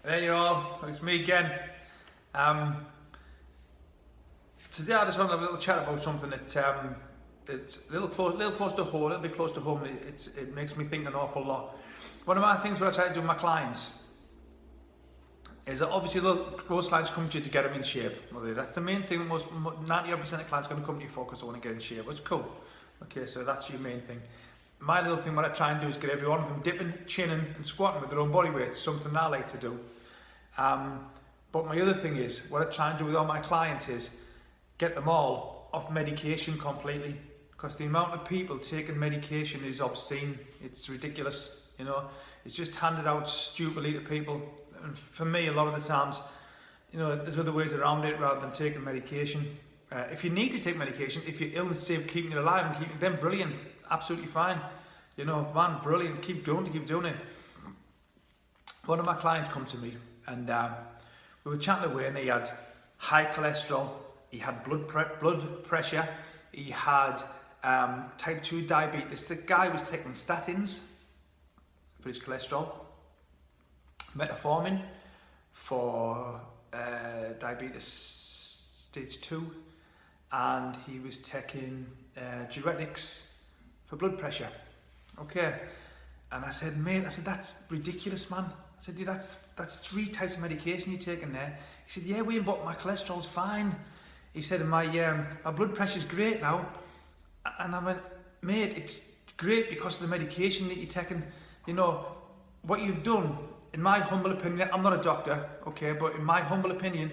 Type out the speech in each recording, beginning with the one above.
There you are, it's me again. Today I just want to have a little chat about something that's a little close to home, a little bit close to home. It makes me think an awful lot. One of my things what I try to do with my clients is that obviously most clients come to you to get them in shape. That's the main thing. Most 90% of clients are going to come to you focus on get in shape. It's cool. Okay, so that's your main thing. My little thing, what I try and do is get every one of them dipping, chinning and squatting with their own body weight. It's something I like to do. But my other thing is, what I try and do with all my clients is get them all off medication completely. Because the amount of people taking medication is obscene. It's ridiculous, you know. It's just handed out stupidly to people. And for me, a lot of the times, you know, there's other ways around it rather than taking medication. If you need to take medication, if you're ill and safe, keeping you alive and keeping them brilliant, absolutely fine. You know, man, brilliant, keep doing it. One of my clients come to me and we were chatting away and he had high cholesterol, he had blood pressure, he had type 2 diabetes. The guy was taking statins for his cholesterol, metformin for diabetes stage 2, and he was taking diuretics for blood pressure. Okay, and I said, mate, that's ridiculous, man. I said, dude, that's 3 types of medication you're taking there. He said, yeah, Wayne, but my cholesterol's fine. He said, my blood pressure's great now. And I went, mate, it's great because of the medication that you're taking. You know, what you've done, in my humble opinion, I'm not a doctor, okay, but in my humble opinion,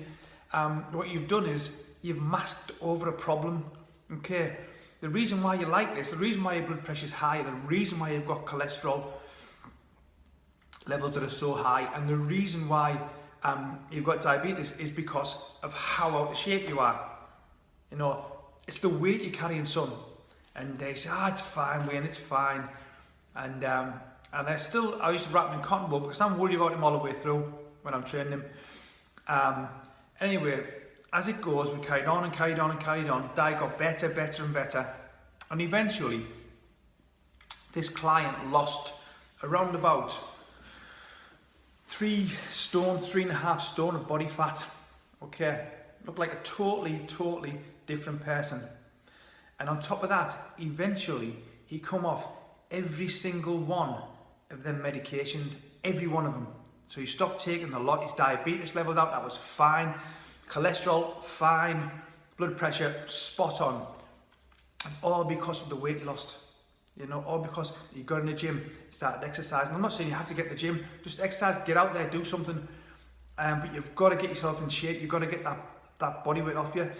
what you've done is you've masked over a problem, okay? The reason why you're like this, the reason why your blood pressure's high, the reason why you've got cholesterol levels that are so high, and the reason why you've got diabetes is because of how out of shape you are. You know, it's the weight you're carrying, son. And they say, it's fine, Wayne, it's fine. And I used to wrap him in cotton wool because I'm worried about him all the way through when I'm training him. Anyway, as it goes, we carried on. Diet got better and better. And eventually, this client lost around about 3.5 stone of body fat. Okay, looked like a totally different person. And on top of that, eventually, he come off every single one of them medications, every one of them. So he stopped taking a lot. His diabetes leveled out, that was fine. Cholesterol, fine. Blood pressure, spot on. And all because of the weight he lost. You know, all because he got in the gym, started exercising. I'm not saying you have to get in the gym, just exercise, get out there, do something. But you've got to get yourself in shape. You've got to get that body weight off you.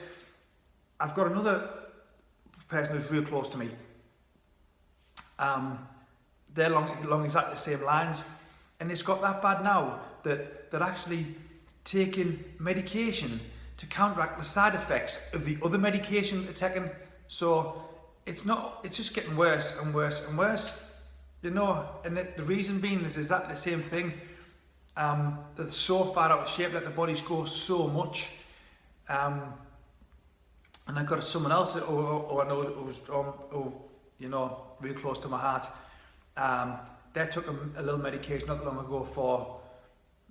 I've got another person who's real close to me. They're along exactly the same lines. And it's got that bad now that they're actually taking medication to counteract the side effects of the other medication they're taking. So it's just getting worse and worse. You know, and the reason being is exactly the same thing. They're so far out of shape, let the bodies go so much. And I've got someone else who I know who's you know, real close to my heart. They took a little medication not long ago for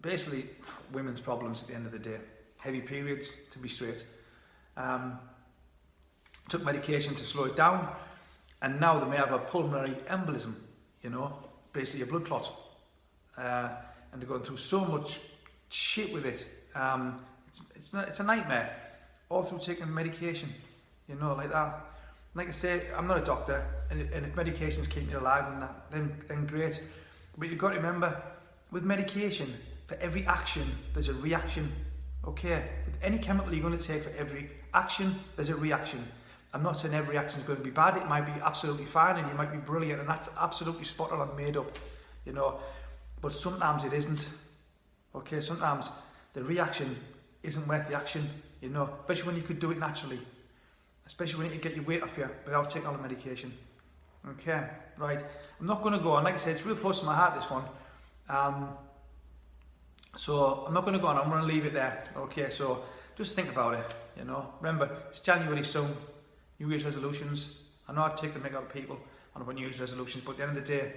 basically women's problems at the end of the day. Heavy periods, to be straight. Took medication to slow it down, and now they may have a pulmonary embolism, you know, basically a blood clot. And they're going through so much shit with it. It's a nightmare, all through taking medication, you know, like that. Like I say, I'm not a doctor, and if medications keep you alive and that, then great. But you've got to remember, with medication, for every action, there's a reaction. Okay, with any chemical you're going to take, for every action, there's a reaction. I'm not saying every action is going to be bad. It might be absolutely fine, and you might be brilliant, and that's absolutely spot on and made up, you know. But sometimes it isn't. Okay, sometimes the reaction isn't worth the action, you know, especially when you could do it naturally. Especially when you get your weight off you without taking all the medication. Okay, right. I'm not going to go on. Like I said, it's real close to my heart, this one. So I'm not going to go on. I'm going to leave it there. Okay, so just think about it, you know. Remember, it's January soon. New Year's resolutions. I know I take the mick out of people on about New Year's resolutions, but at the end of the day,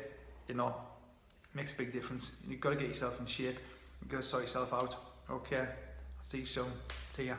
you know, it makes a big difference. You've got to get yourself in shape. You've Go sort yourself out. Okay, I'll see you soon. See ya.